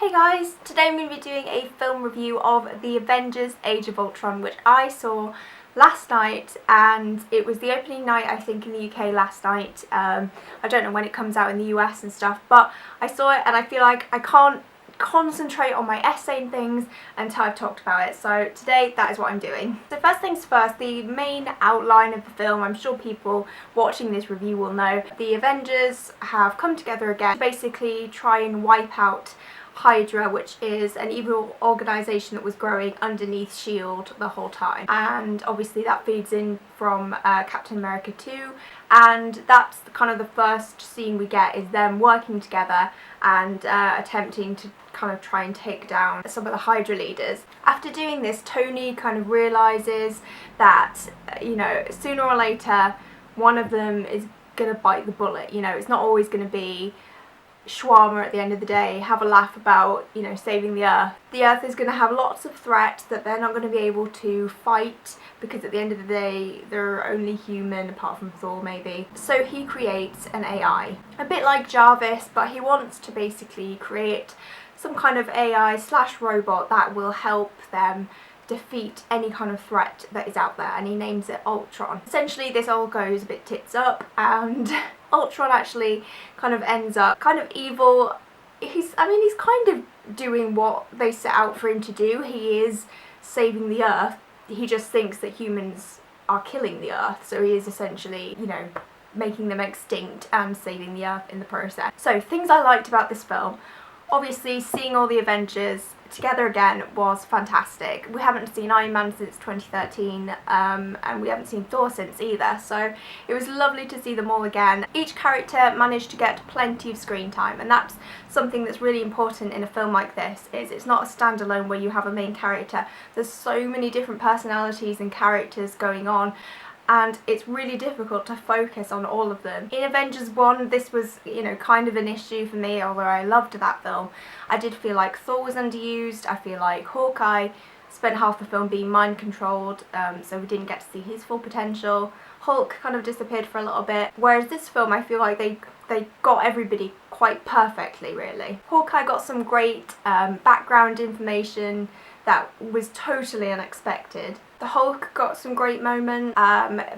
Hey guys, today I'm going to be doing a film review of the Avengers Age of Ultron, which I saw last night, and it was the opening night I think in the UK last night. I don't know when it comes out in the US and stuff, but I saw it and I feel like I can't concentrate on my essay and things until I've talked about it, so today that is what I'm doing. So first things first, the main outline of the film, I'm sure people watching this review will know. The Avengers have come together again to basically try and wipe out Hydra, which is an evil organisation that was growing underneath S.H.I.E.L.D. the whole time, and obviously that feeds in from Captain America 2, and that's kind of the first scene we get, is them working together and attempting to kind of try and take down some of the Hydra leaders. After doing this, Tony kind of realises that, you know, sooner or later one of them is going to bite the bullet. You know, it's not always going to be shawarma at the end of the day, have a laugh about, you know, saving the Earth. The Earth is going to have lots of threats that they're not going to be able to fight, because at the end of the day they're only human, apart from Thor maybe. So he creates an AI, a bit like Jarvis, but he wants to basically create some kind of AI slash robot that will help them defeat any kind of threat that is out there, and he names it Ultron. Essentially this all goes a bit tits up, and Ultron actually kind of ends up kind of evil. He's kind of doing what they set out for him to do. He is saving the Earth. He just thinks that humans are killing the Earth, so he is essentially, you know, making them extinct and saving the Earth in the process. So things I liked about this film. Obviously, seeing all the Avengers together again was fantastic. We haven't seen Iron Man since 2013, and we haven't seen Thor since either, so it was lovely to see them all again. Each character managed to get plenty of screen time, and that's something that's really important in a film like this, is it's not a standalone where you have a main character. There's so many different personalities and characters going on, and it's really difficult to focus on all of them. In Avengers 1, this was, you know, kind of an issue for me, although I loved that film. I did feel like Thor was underused. I feel like Hawkeye spent half the film being mind controlled, so we didn't get to see his full potential. Hulk kind of disappeared for a little bit, whereas this film I feel like they got everybody quite perfectly, really. Hawkeye got some great background information that was totally unexpected. The Hulk got some great moments.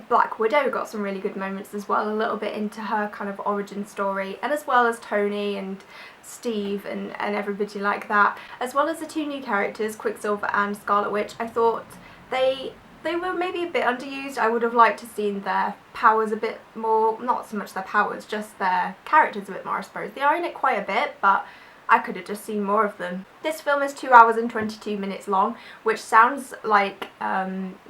Black Widow got some really good moments as well, a little bit into her kind of origin story, and as well as Tony and Steve and everybody like that, as well as the two new characters, Quicksilver and Scarlet Witch. I thought they were maybe a bit underused. I would have liked to have seen their powers a bit more, not so much their powers, just their characters a bit more, I suppose. They are in it quite a bit, but I could have just seen more of them. This film is 2 hours and 22 minutes long, which sounds like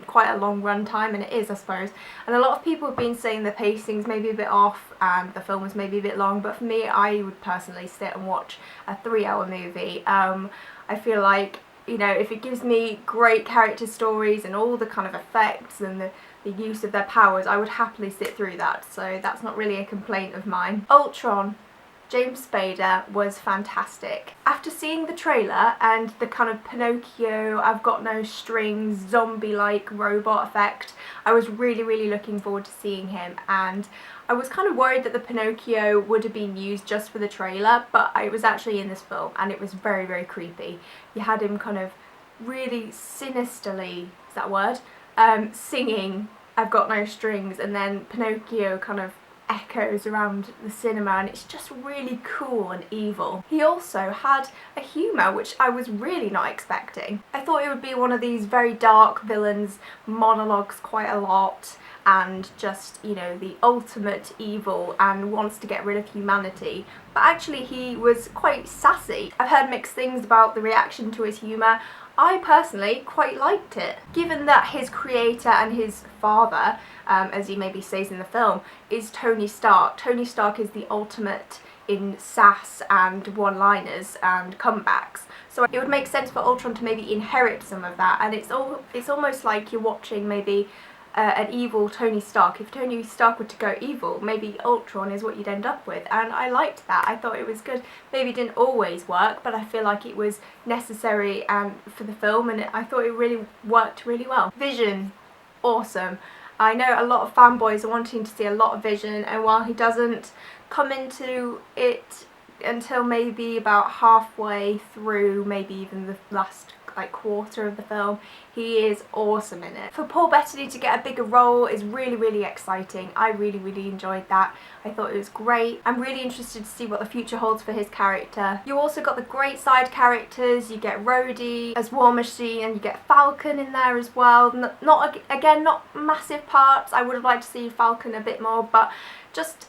quite a long run time, and it is, I suppose. And a lot of people have been saying the pacing's maybe a bit off and the film was maybe a bit long, but for me, I would personally sit and watch a 3-hour movie. I feel like, you know, if it gives me great character stories and all the kind of effects and the use of their powers, I would happily sit through that, so that's not really a complaint of mine. Ultron, James Spader, was fantastic. After seeing the trailer and the kind of Pinocchio, I've got no strings, zombie-like robot effect, I was really looking forward to seeing him, and I was kind of worried that the Pinocchio would have been used just for the trailer, but it was actually in this film, and it was very creepy. You had him kind of really sinisterly, is that a word? Singing I've Got No Strings, and then Pinocchio kind of echoes around the cinema, and it's just really cool and evil. He also had a humour which I was really not expecting. I thought it would be one of these very dark villains, monologues quite a lot, and just, you know, the ultimate evil and wants to get rid of humanity, but actually he was quite sassy. I've heard mixed things about the reaction to his humour. I personally quite liked it. Given that his creator and his father, as he maybe says in the film, is Tony Stark. Tony Stark is the ultimate in sass and one-liners and comebacks. So it would make sense for Ultron to maybe inherit some of that, and it's almost like you're watching maybe an evil Tony Stark. If Tony Stark were to go evil, maybe Ultron is what you'd end up with, and I liked that. I thought it was good. Maybe it didn't always work, but I feel like it was necessary for the film, and I thought it really worked really well. Vision, awesome. I know a lot of fanboys are wanting to see a lot of Vision, and while he doesn't come into it until maybe about halfway through, maybe even the last like quarter of the film. He is awesome in it. For Paul Bettany to get a bigger role is really exciting. I really enjoyed that. I thought it was great. I'm really interested to see what the future holds for his character. You also got the great side characters. You get Rhodey as War Machine, and you get Falcon in there as well. Not again, not massive parts. I would have liked to see Falcon a bit more, but just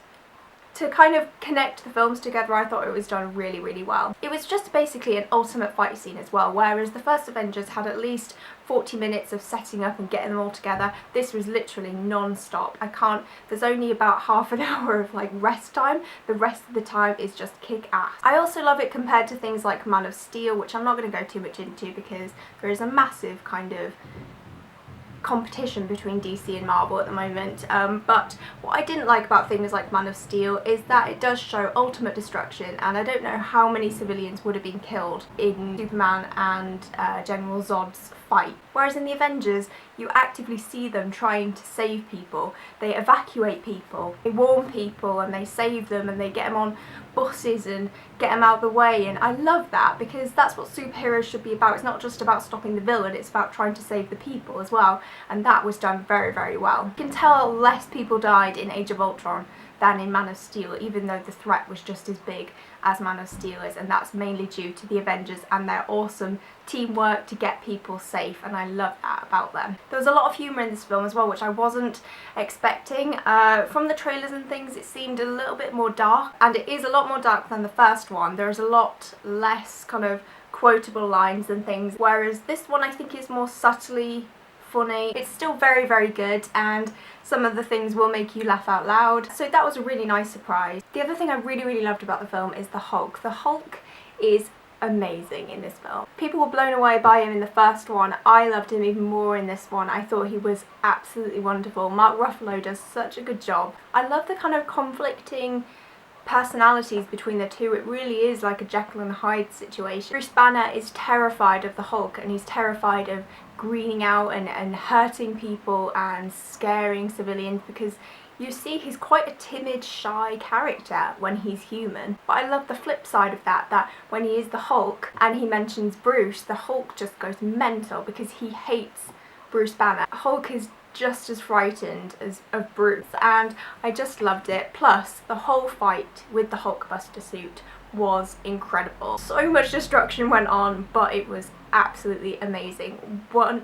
to kind of connect the films together, I thought it was done really well. It was just basically an ultimate fight scene as well, whereas the first Avengers had at least 40 minutes of setting up and getting them all together. This was literally non-stop. There's only about half an hour of like rest time. The rest of the time is just kick-ass. I also love it compared to things like Man of Steel, which I'm not going to go too much into because there is a massive kind of competition between DC and Marvel at the moment, but what I didn't like about things like Man of Steel is that it does show ultimate destruction, and I don't know how many civilians would have been killed in Superman and General Zod's fight. Whereas in the Avengers, you actively see them trying to save people. They evacuate people, they warn people, and they save them, and they get them on buses and get them out of the way, and I love that because that's what superheroes should be about. It's not just about stopping the villain, it's about trying to save the people as well, and that was done very well. You can tell less people died in Age of Ultron than in Man of Steel, even though the threat was just as big as Man of Steel is, and that's mainly due to the Avengers and their awesome teamwork to get people safe, and I love that about them. There was a lot of humour in this film as well, which I wasn't expecting. From the trailers and things, it seemed a little bit more dark, and it is a lot more dark than the first one. There's a lot less kind of quotable lines and things, whereas this one I think is more subtly funny. It's still very good, and some of the things will make you laugh out loud, so that was a really nice surprise. The other thing I really loved about the film is the Hulk. The Hulk is amazing in this film. People were blown away by him in the first one. I loved him even more in this one. I thought he was absolutely wonderful. Mark Ruffalo does such a good job. I love the kind of conflicting personalities between the two. It really is like a Jekyll and Hyde situation. Bruce Banner is terrified of the Hulk, and he's terrified of greening out and hurting people and scaring civilians, because you see he's quite a timid, shy character when he's human. But I love the flip side of that when he is the Hulk and he mentions Bruce, the Hulk just goes mental because he hates Bruce Banner. Hulk is just as frightened of Bruce, and I just loved it. Plus, the whole fight with the Hulkbuster suit was incredible. So much destruction went on, but it was absolutely amazing. What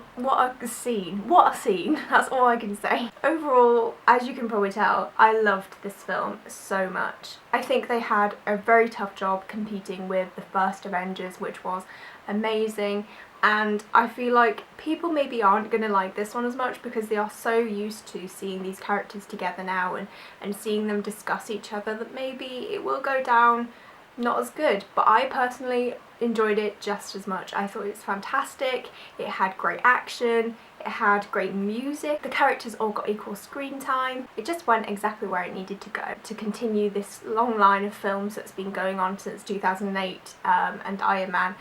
a scene. What a scene. That's all I can say. Overall, as you can probably tell, I loved this film so much. I think they had a very tough job competing with the first Avengers, which was amazing, and I feel like people maybe aren't going to like this one as much because they are so used to seeing these characters together now and seeing them discuss each other that maybe it will go down not as good. But I personally enjoyed it just as much. I thought it was fantastic. It had great action, it had great music, the characters all got equal screen time. It just went exactly where it needed to go to continue this long line of films that's been going on since 2008 and Iron Man,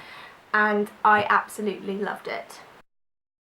and I absolutely loved it.